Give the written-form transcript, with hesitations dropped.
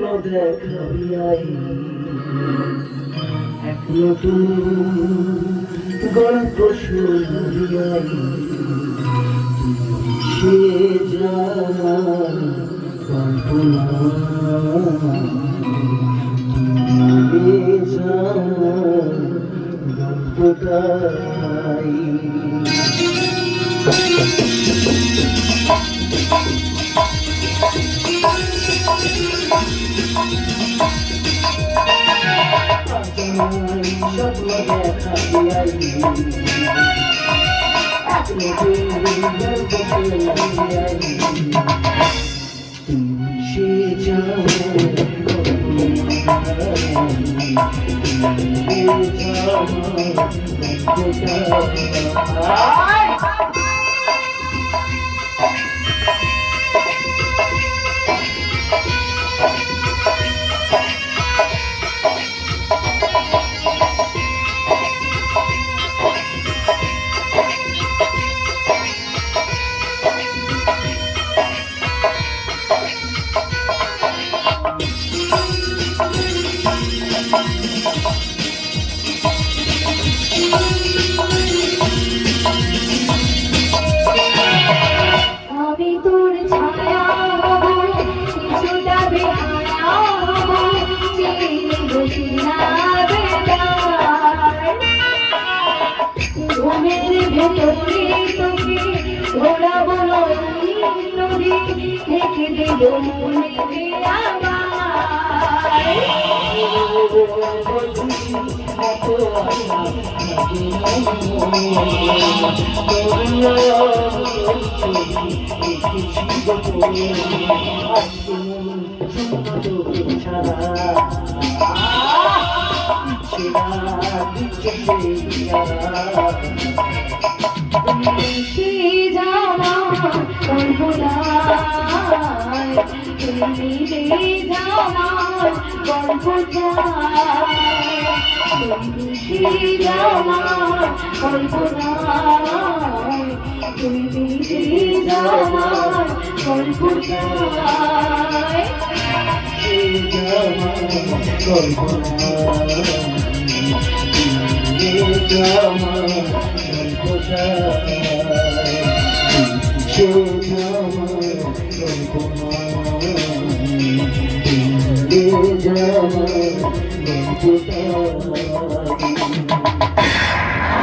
এখনো দেখাই এক নতুন গল্প শুনিয়াই সে জানার কল্পনা গল্পটাই স্বপ্ন দেখা দিয়াই এক নতুন গল্প শুনিয়াই সে জানার আমি তোর ছায়া কিছুটা বেহায়া চিনি বসিনা বেদার ঘুমের ভেতরে তোকে ঘোরাবো নদী রেখে দেব মনে তুমি আমার কল্পনা